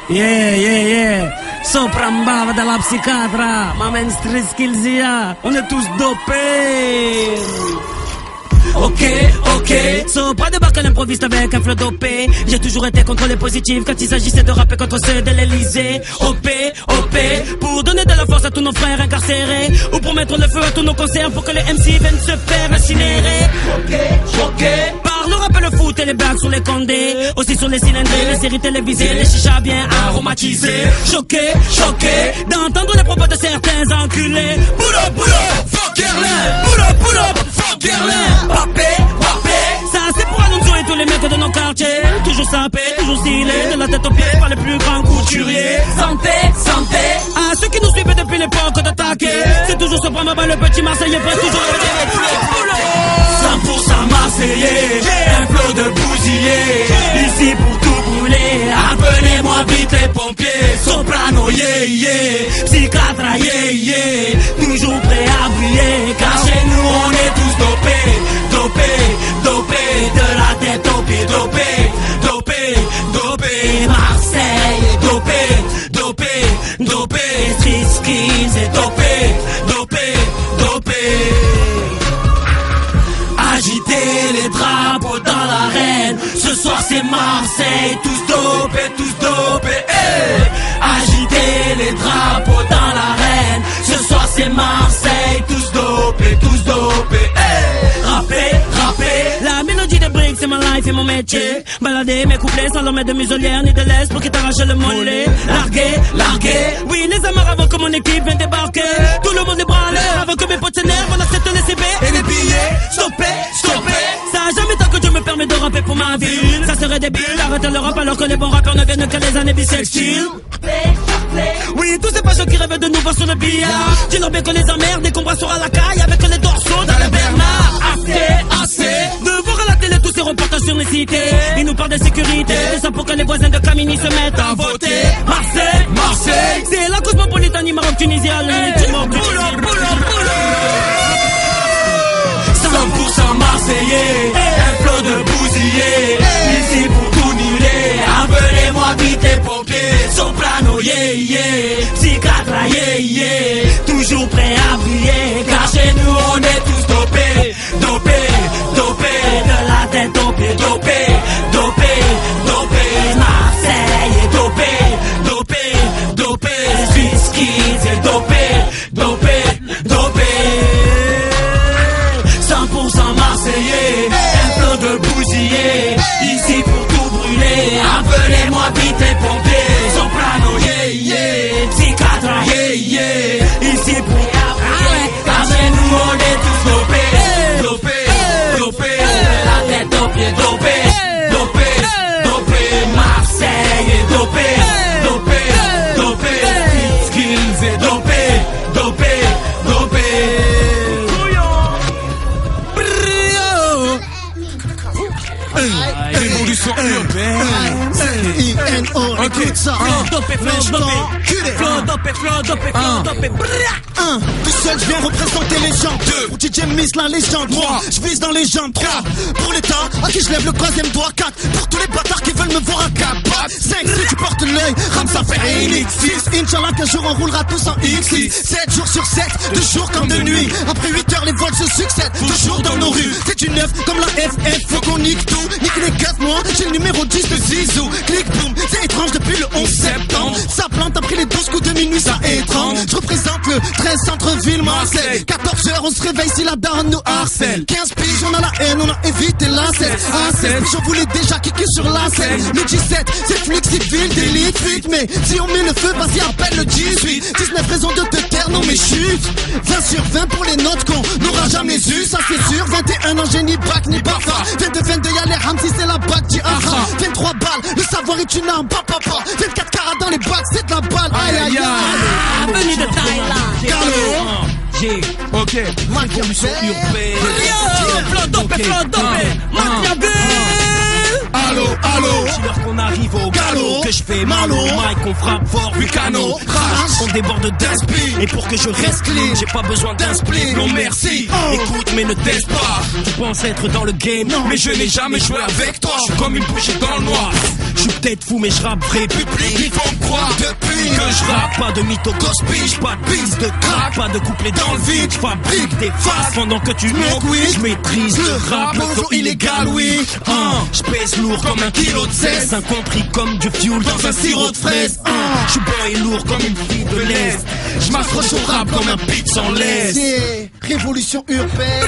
Yeah. Soprambava dalla psichiatra, ma menstri skillsia, on est tous dopés. Ok, pas de bac à l'improviste avec un flow dopé. J'ai toujours été contre les positifs quand il s'agissait de rapper contre ceux de l'Elysée. OP, pour donner de la force à tous nos frères incarcérés, ou pour mettre le feu à tous nos concerts pour que les MC viennent se faire incinérer. Ok, par le rap et le foot et les blagues sur les condés, aussi sur les cylindrés, les séries télévisées, les chichas bien aromatisés. Choqué, d'entendre les propos de certains enculés. Pull up, fuck Gerlin. Pull up, fuck Gerlin. Ça c'est pour Alonso et tous les mecs de nos quartiers. Toujours sapé, toujours stylé, de la tête aux pieds par les plus grands couturiers. Santé, à ceux qui nous suivent depuis l'époque d'attaquer. C'est toujours ce brama, le petit Marseillais prêt toujours à 100% Marseillais, un flot de bousillés. Ici pour tout brûler, appelez-moi vite les pompiers. Soprano, psychiatra, toujours prêt à briller. Car chez nous on est tous dopés, de la tête aux pieds, dopé, Marseille est dopé, Street Skills est dopé. Agitez les drapeaux dans l'arène, ce soir c'est Marseille, tous dopés, Agitez les drapeaux dans l'arène, ce soir c'est Marseille, tous dopés, Rapper, la mélodie de briques c'est ma life et mon métier. Balader mes couplets sans leur mettre de muselière ni de laisse pour qu'ils t'arrachent le mollet. Larguer, oui les amarres avant que mon équipe vienne débarquer. Tout le monde est branlé avant que mes potes s'énervent. On accepte les CB et les billets. Stopper. Ça a jamais tant que Dieu me permet de rapper pour ma ville. Ça serait débile d'arrêter le rap alors que les bons rappeurs ne viennent que les années bissextiles. Oui, tous ces pachos qui rêvent de nous voir sur le billard. Dis-leur bien qu'on les emmerde et qu'on brassera la caille avec les dorsaux dans le Bernard. Assez de voir à la télé tous ces reportages sur les cités. Ils nous parlent de sécurité, de ça pour que les voisins de Camini se mettent à voter. Marseille, c'est la cosmopolitanie Maroc, Tunisie, Algérie. 100% Marseillais, un flot de bousillés. Ici pour tout nier, appelez-moi vite les pompiers. Soprano, psychiatra, toujours prêt à briller. Car chez nous on est tous dopés, de la tête aux pieds, dopé, Marseille est dopé, Street Skills est dopé. 100% Marseillais, un flot de bousillés. Ici pour tout brûler, appelez-moi vite les pompiers. Soprano, psychiatra, ici pour brûler. Car chez nous on est tous dopés, de la tête aux pieds, dopé, Marseille est dopé, Street Skills est dopé. Révolution urbaine. I-N-O, écoute ça. Tout seul, je viens représenter les gens. Pour DJ Miss, la légende. 3, je vise dans les jambes. 3, pour l'État, à qui je lève le troisième doigt. 4, pour tous les bâtards qui veulent me voir à 4. 5, si tu portes l'œil, Ramsa fait Elite. 6, Inch'Allah, qu'un jour on roulera tous en X. 7 jours sur 7, de jour comme de nuit. Après 8 heures, les vols se succèdent. Toujours dans nos rues, c'est une œuvre comme la FF. Faut qu'on nique tout, nique les 4 mois. J'ai le numéro 10 de Zizou. Clic boum, c'est étrange depuis le 11 septembre. Ça plante après les 12 coups de minuit, ça étrange. Je représente le 13 centre-ville Marseille. 14 heures, on se réveille si la daronne nous harcèle. 15 piges, on a la haine, on a évité la 16. À 16 piges, on voulait déjà kicker sur la scène. Le 17, c'est flic civil, délit, fuite. Mais si on met le feu, vas-y, appelle le 18. 19 raisons de te taire, non mais chute. 20 sur 20 pour les notes qu'on n'aura jamais eu, ça c'est sûr. 21 ans, j'ai ni bac ni bafa. 22, y'a les Hamsi, c'est la bac du aha. 23 balles, le savoir est une arme, papa. 24 carats dans les bacs, c'est de la balle. Aïe. Venu de Thaïlande. Carlo. Ok. Révolution urbaine. Flot dopé, Machiavel. Allô, allô. Dis-leur qu'on arrive au Galop. que je fais mal au mic, qu'on frappe fort, Vulcano, crash, on déborde d'inspi. Et pour que je reste clean, j'ai pas besoin d'un split. Non merci, écoute mais ne teste pas. Tu penses être dans le game, mais je n'ai jamais joué avec toi. Je suis comme une bougie dans le noir. Je suis peut-être fou mais je rappe vrai public. Ils font me croire depuis Que je rappe, pas de mytho gospel, pas de piste de crack, pas de couplet dans le vide, je fabrique des faces pendant que tu moques, oui, je maîtrise le rap, le flow illégal, oui. Je pèse lourd comme un kilo de cesse, incompris comme du fuel dans un sirop de fraise. Je suis bon et lourd comme une fille de l'Est, je m'accroche au rap comme un pic sans laisse. C'est révolution urbaine.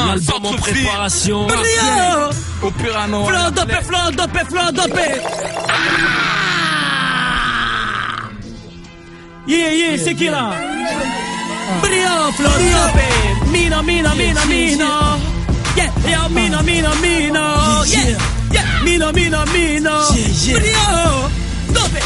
L'album en préparation. au Purano. Flow dopé, flow dopé, flow dopé. Yeah, c'est qui là? Brio, flow dopé. Mina. Yeah, mina. Yeah, mina. Brio, dopé.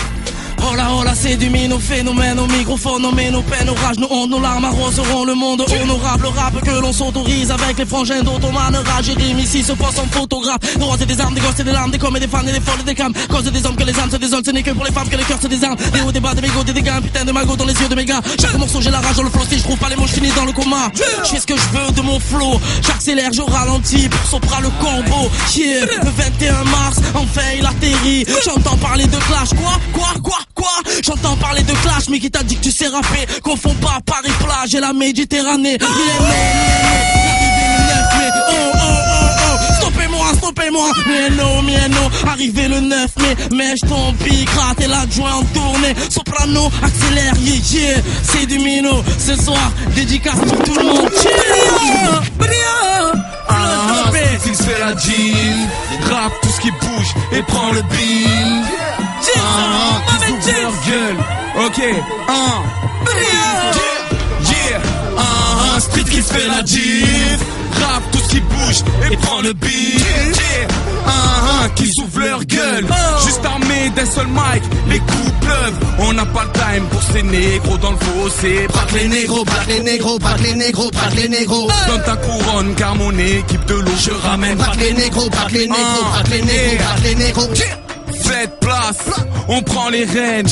Oh là, c'est du mino phénomène au microphone, nos nos peines, nos rages, nos hontes, nos larmes arroseront le monde honorable. Rap que l'on s'autorise avec les frangins d'automan. Rage et rime ici se passe en photographe. Nos roses et des armes, des gosses et des larmes, des coms et des fans et des folles et des cams. Cause des hommes que les âmes se désolent, ce n'est que pour les femmes que les cœurs se désarment. Des hauts, des bas, des mégots, des dégâts, un putain de magot dans les yeux de mes gars. Chaque morceau j'ai la rage dans le flow, si je trouve pas les mots, je finis dans le coma. Je fais ce que je veux de mon flow, j'accélère, je ralentis pour Sopra le combo. Yeah, le 21 mars, enfin il atterrit. J'entends parler de clash, quoi? J'entends parler de clash, mais qui t'a dit que tu sais rapper? Confonds pas Paris-Plage et la Méditerranée. Stoppez-moi, Mieno, arrivé le 9 mai, mèche ton pic, raté l'adjoint en tournée, soprano, accélère, yeah, c'est du mino, ce soir, dédicace pour tout le monde, Il se fait la jean, rap tout ce qui bouge et prend le beat. Qui s'ouvre leur gueule. Ok, street qui se fait la div, rap tout ce qui bouge et prend le beat. Qui s'ouvre leur gueule, juste armé d'un seul mic, les coups pleuvent. On n'a pas le time pour ces négros dans le fossé. Braque les négros, braque les négros, braque les négros, braque les négros. Dans ta couronne, car mon équipe de l'eau, je ramène. Braque les négros, braque les négros, braque les négros, braque les négros. Faites place, on prend les rênes.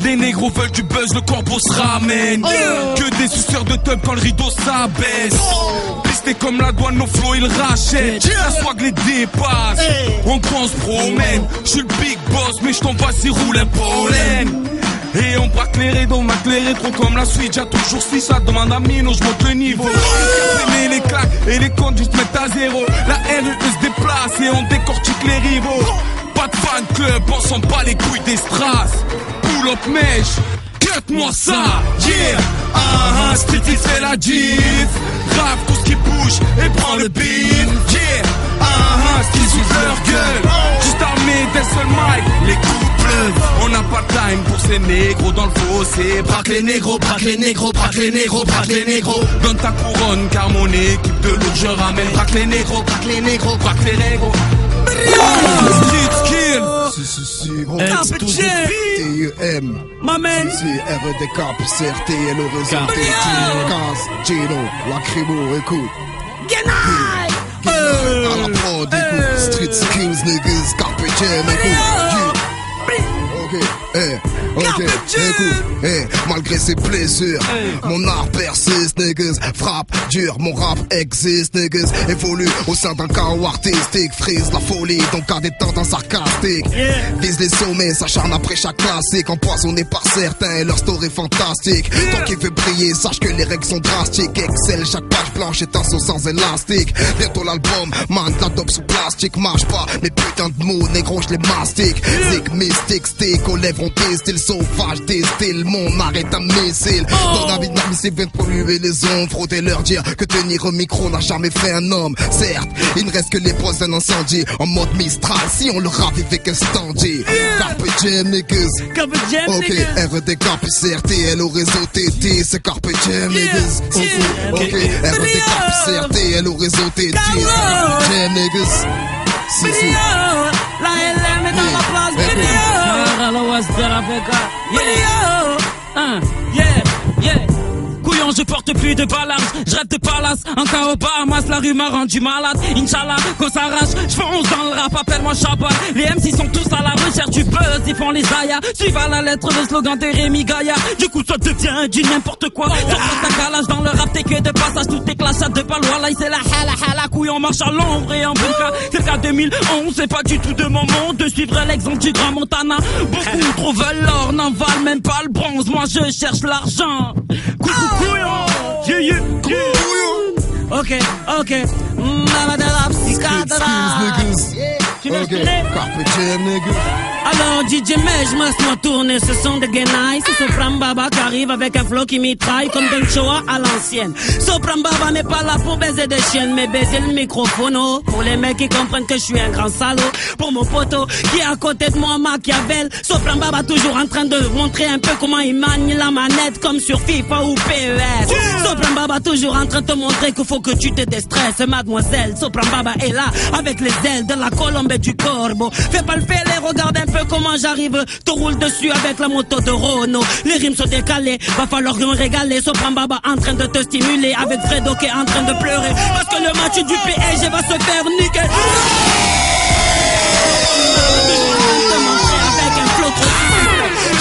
Les négros veulent du buzz, le corbeau se ramène. Que des suceurs de tub quand le rideau s'abaisse. Pisté comme la douane, nos flots ils rachètent. La swag les dépasse. On prend, se promène. J'suis le big boss, mais j't'envoie si roule un pollen. Et on braque les rideaux, mac les rétros comme la suite. Y'a toujours 6, ça demande à Mino, j'monte le niveau. Les les claques et les conduits se mettent à zéro. La RE se déplace et on décortique les rivaux. Pas de fan club, on s'en bat les couilles des strass. Pull up mèche, cut-moi ça, yeah. Street il fait la div, rap tout ce qui bouge et prend le beat, yeah. Style sous leur gueule, juste armé d'un seul mic, les coups pleuvent. On n'a pas de time pour ces négros dans le fossé. Braque les négros, braque les négros, braque les négros, braque les négros. Donne ta couronne car mon équipe de lourd je ramène. Braque les négros, braque les négros, braque les négros. Street skill. Si, gros. TUM. Ma man. Si, RDK, CRT, l'horizon, 15, Gino, Lacrymo, écoute. À la prod, écoute. Street skills, niggas, Carpe Diem, écoute. Ok, écoute, malgré ses blessures, mon art persiste, niggas, frappe dur, mon rap existe, niggas, évolue au sein d'un chaos artistique, frise la folie, donc a des tendances sarcastiques, vise les sommets, s'acharne après chaque classique, empoisonné par certains et leur story fantastique, toi qui veux briller, sache que les règles sont drastiques, excelle, chaque page blanche est un saut sans élastique, bientôt l'album, man, la dope sous plastique, marche pas, mes putains de mots, négro, je les mastique, zig, mystique, stick, aux lèvres, on tes styles sauvages, des styles, mon art est un missile. Dans la vie d'inadmissible vient de polluer les ondes, frauder leur dire que tenir au micro n'a jamais fait un homme. Certes, il ne reste que les poils d'un incendie, en mode Mistral, si on le ravive qu'un standy. Carpe Diem, niggas. Ok, RDK, CRT, au réseau TT, c'est Carpe Diem, niggas. Ok, RDK, CRT, au réseau TT, c'est Carpe Diem, niggas. Si. La LM est dans la place, yeah. Couillon, je porte plus de balance. Je rêve de palace, en cas au Bahamas, la rue m'a rendu malade. Inch'Allah, qu'on s'arrache, je fonce dans le rap, appelle-moi Chabat. Les MC sont tous à la recherche du buzz, ils font les ayas. Suivent à la lettre le slogan de Rémi Gaïa. Du coup, ça devient du n'importe quoi. Sur ta calage dans le rap, t'es que de passage, tout est clashade de Palois. C'est la hala, couille, on marche à l'ombre et en bunka. C'est qu'à 2011, c'est pas du tout de mon monde de suivre l'exemple du Grand Montana. Beaucoup trop veulent l'or, n'en valent même pas le bronze. Moi, je cherche l'argent. Couillon, Ok. Tu veux tourner? Alors DJ Mej, laisse-moi tourner, ce son de Genai. C'est Sopran Baba qui arrive avec un flow qui mitraille comme Don Choa à l'ancienne. Sopran Baba n'est pas là pour baiser des chiennes, mais baiser le microphone. Oh. Pour les mecs qui comprennent que je suis un grand salaud. Pour mon poteau qui est à côté de moi, Machiavel. Sopran Baba toujours en train de montrer un peu comment il manie la manette comme sur FIFA ou PES. Sopran Baba toujours en train de te montrer qu'il faut que tu te déstresses, mademoiselle. Sopran Baba est là avec les ailes de la colombe et du corbeau. Fais pas le fêlé, regarde un peu comment j'arrive. Te roule dessus avec la moto de Renault. Les rimes sont décalées, va falloir me régaler. Sopran Baba en train de te stimuler avec Fredo qui est en train de pleurer parce que le match du PSG va se faire niquer. Avec un flot trop.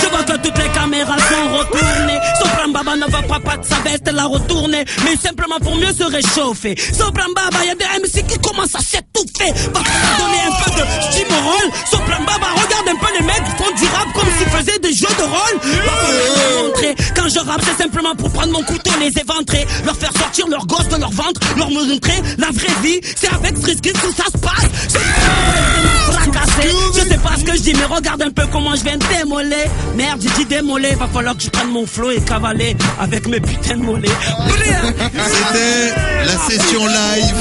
Je vois que toutes les caméras sont retournées. Sopran Baba ne va pas de sa veste la retourner, mais simplement pour mieux se réchauffer. Sopran Baba, y'a des MC qui commencent à s'étouffer. Va donner un peu de stimorol. Sopran Baba, regarde un peu les mecs qui font du rap comme s'ils faisaient des jeux de rôle. Va montrer. Quand je rappe, c'est simplement pour prendre mon couteau, les éventrer, leur faire sortir leur gosse de leur ventre, leur montrer la vraie vie. C'est avec Frisky que ça se passe. Je sais pas ce que je dis, mais regarde un peu comment je viens de démoler. Merde, j'ai dit démoler, va falloir que je prenne mon flow et cavaler avec mes putains de mollets. C'était la session live.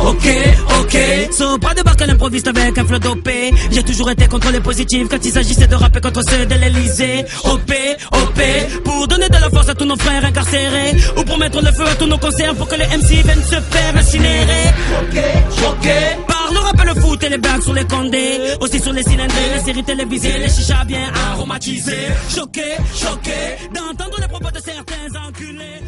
Ok. So, pas de bac à l'improviste avec un flow dopé. J'ai toujours été contre les positifs quand il s'agissait de rapper contre ceux de l'Elysée. OP, pour donner de la force à tous nos frères incarcérés. Ou pour mettre le feu à tous nos concerts pour que les MC viennent se faire incinérer. Ok. Par le rap et le foot et les blagues sur les condés. Aussi sur les cylindrés, les séries télévisées, les chichas bien aromatisés. Choqué, d'entendre les propos de certains enculés.